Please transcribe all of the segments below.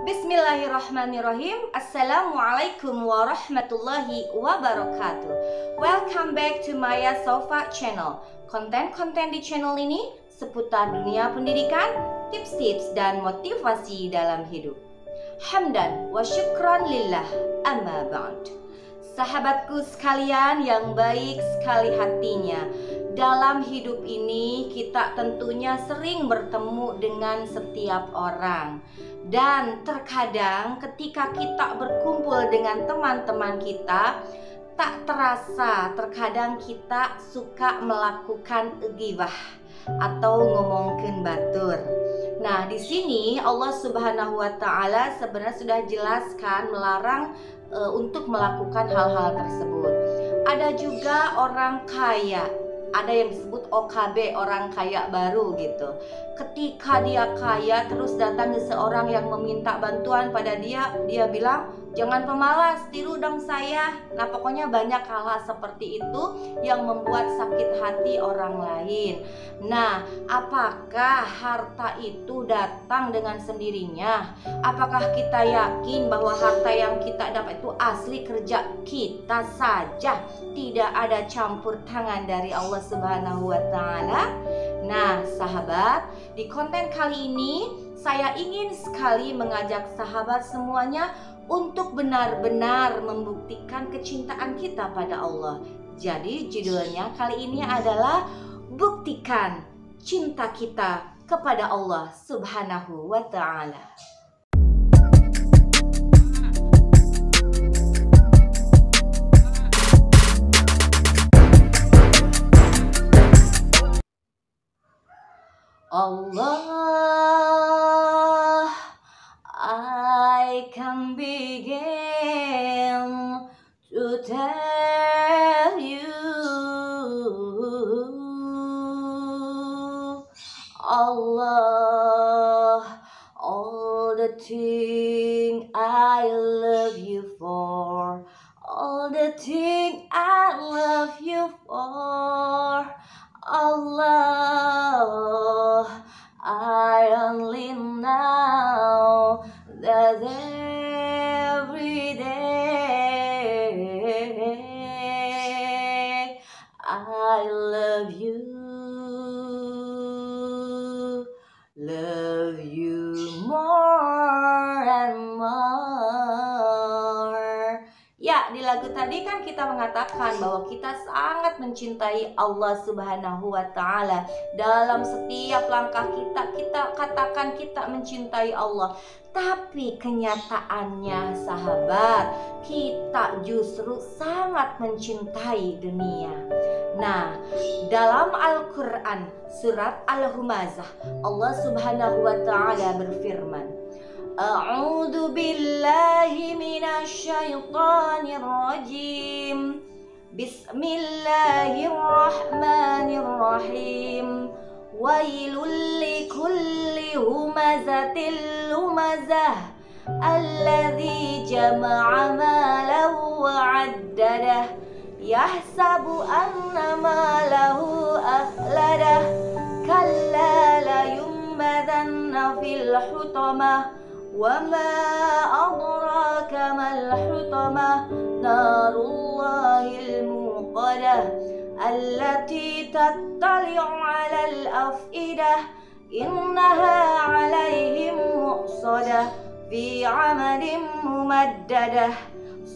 Bismillahirrahmanirrahim. Assalamualaikum warahmatullahi wabarakatuh. Welcome back to Maya Sofa channel. Konten-konten di channel ini seputar dunia pendidikan, tips-tips dan motivasi dalam hidup. Hamdan wa syukran lillah, amma ba'd. Sahabatku sekalian yang baik sekali hatinya, dalam hidup ini kita tentunya sering bertemu dengan setiap orang. Dan terkadang ketika kita berkumpul dengan teman-teman kita, tak terasa terkadang kita suka melakukan ghibah atau ngomongkeun batur. Nah, di sini Allah Subhanahu wa taala sebenarnya sudah jelaskan melarang untuk melakukan hal-hal tersebut. Ada juga orang kaya, ada yang disebut OKB, orang kaya baru gitu. Ketika dia kaya terus datang ke seorang yang meminta bantuan pada dia, dia bilang, jangan pemalas, tiru dong saya. Nah, pokoknya banyak hal-hal seperti itu yang membuat sakit hati orang lain. Nah, apakah harta itu datang dengan sendirinya? Apakah kita yakin bahwa harta yang kita dapat itu asli kerja kita saja, tidak ada campur tangan dari Allah Subhanahu wa taala? Nah, sahabat, di konten kali ini saya ingin sekali mengajak sahabat semuanya untuk benar-benar membuktikan kecintaan kita pada Allah. Jadi judulnya kali ini adalah buktikan cinta kita kepada Allah Subhanahu wa taala. Allah, I can begin to tell you, Allah, all the thing I love you for, all the thing I love you for, Allah, I only know that every day I love you more and more. Ya, di lagu tadi kan kita mengatakan bahwa kita sangat mencintai Allah Subhanahu wa taala. Dalam setiap langkah kita katakan kita mencintai Allah. Tapi kenyataannya sahabat, kita justru sangat mencintai dunia. Nah, dalam Al-Quran surat Al-Humazah, Allah Subhanahu wa taala berfirman, A'udzu billahi minasy syaithanir rajim. Bismillahirrahmanirrahim. Wailul likulli humazatil lumazah alladzi jama'a malahu wa'addadah yahsabu anna malahu akhladah kalla la yumbadanna fil hutamah وَمَا أَدْرَاكَ مَا الْحُطَمَةُ نَارُ اللَّهِ الْمُوقَدَةُ الَّتِي تَطَّلِعُ عَلَى الْأَفْئِدَةِ إِنَّهَا عَلَيْهِمْ مُؤْصَدَةٌ فِي عَمَدٍ مُمَدَّدَةٍ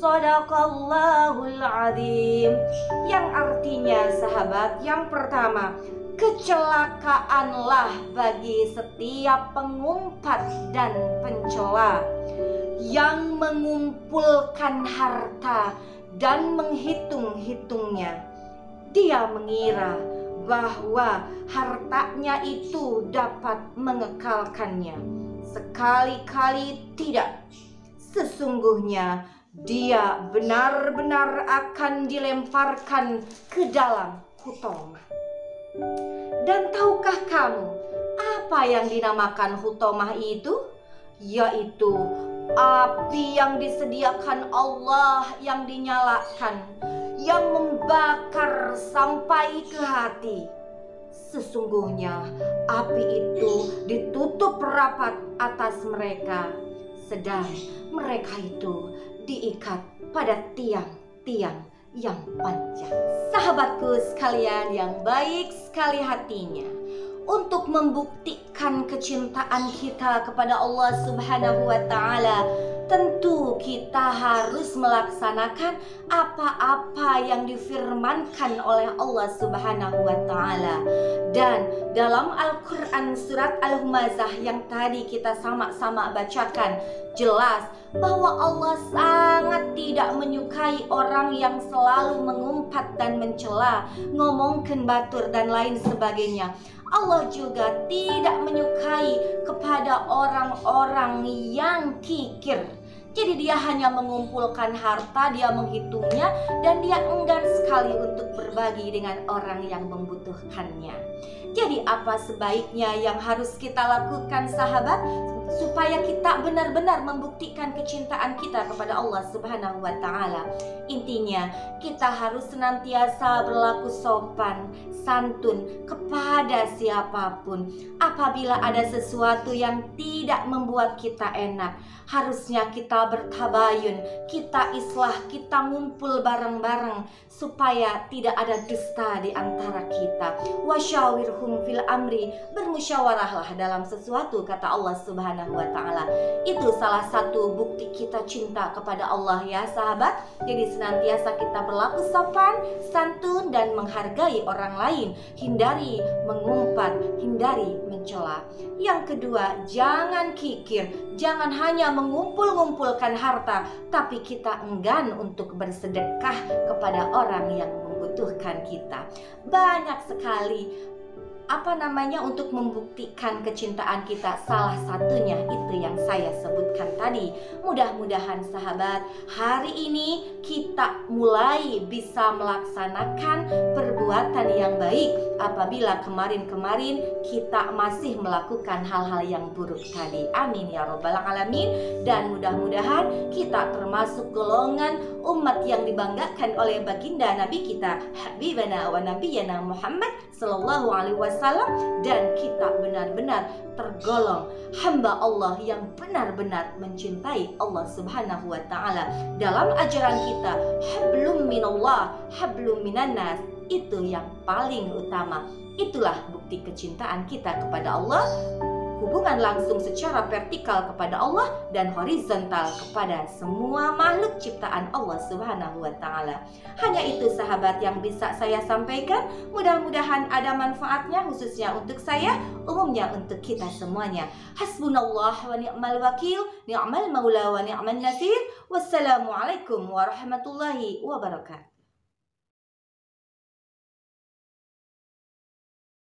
Shadaqallahul Adzim. Yang artinya sahabat, yang pertama, kecelakaanlah bagi setiap pengumpat dan pencela yang mengumpulkan harta dan menghitung-hitungnya. Dia mengira bahwa hartanya itu dapat mengekalkannya. Sekali-kali tidak. Sesungguhnya dia benar-benar akan dilemparkan ke dalam hutomah. Dan tahukah kamu apa yang dinamakan hutomah itu? Yaitu api yang disediakan Allah yang dinyalakan, yang membakar sampai ke hati. Sesungguhnya api itu ditutup rapat atas mereka, sedang mereka itu diikat pada tiang-tiang yang panjang. Sahabatku sekalian yang baik sekali hatinya, untuk membuktikan kecintaan kita kepada Allah Subhanahu wa Ta'ala, tentu kita harus melaksanakan apa-apa yang difirmankan oleh Allah Subhanahu wa Ta'ala. Dan dalam Al-Quran surat Al-Humazah yang tadi kita sama-sama bacakan, jelas bahwa Allah sangat tidak menyukai orang yang selalu mengumpat dan mencela, ngomongkeun batur dan lain sebagainya. Allah juga tidak menyukai kepada orang-orang yang kikir. Jadi dia hanya mengumpulkan harta, dia menghitungnya, dan dia enggan sekali untuk berbagi dengan orang yang membutuhkannya. Jadi apa sebaiknya yang harus kita lakukan, sahabat, supaya kita benar-benar membuktikan kecintaan kita kepada Allah Subhanahu wa Ta'ala? Intinya, kita harus senantiasa berlaku sopan, santun kepada siapapun. Apabila ada sesuatu yang tidak membuat kita enak, harusnya kita bertabayun, kita islah, kita ngumpul bareng-bareng supaya tidak ada dusta di antara kita. Wasyawirhum fil amri, bermusyawarahlah dalam sesuatu, kata Allah Subhanahu wa Ta'ala. Itu salah satu bukti kita cinta kepada Allah ya sahabat. Jadi senantiasa kita berlaku sopan, santun, dan menghargai orang lain. Hindari mengumpat, hindari mencela. Yang kedua, jangan kikir, jangan hanya mengumpul-ngumpulkan harta, tapi kita enggan untuk bersedekah kepada orang yang membutuhkan kita. Banyak sekali untuk membuktikan kecintaan kita. Salah satunya itu yang saya sebutkan tadi. Mudah-mudahan sahabat, hari ini kita mulai bisa melaksanakan perbuatan yang baik apabila kemarin-kemarin kita masih melakukan hal-hal yang buruk tadi. Amin ya robbal alamin. Dan mudah-mudahan kita termasuk golongan umat yang dibanggakan oleh baginda Nabi kita, Habibana wa Nabiyana Muhammad sallallahu alaihi wasallam, dan kita benar-benar tergolong hamba Allah yang benar-benar mencintai Allah Subhanahu wa Ta'ala. Dalam ajaran kita, hablum minallah, hablum minannas, itu yang paling utama. Itulah bukti kecintaan kita kepada Allah. Hubungan langsung secara vertikal kepada Allah dan horizontal kepada semua makhluk ciptaan Allah Subhanahu wa Ta'ala. Hanya itu sahabat yang bisa saya sampaikan. Mudah-mudahan ada manfaatnya, khususnya untuk saya, umumnya untuk kita semuanya. Hasbunallah wa ni'mal wakil, ni'mal maula wa ni'man nasir. Wassalamualaikum warahmatullahi wabarakatuh.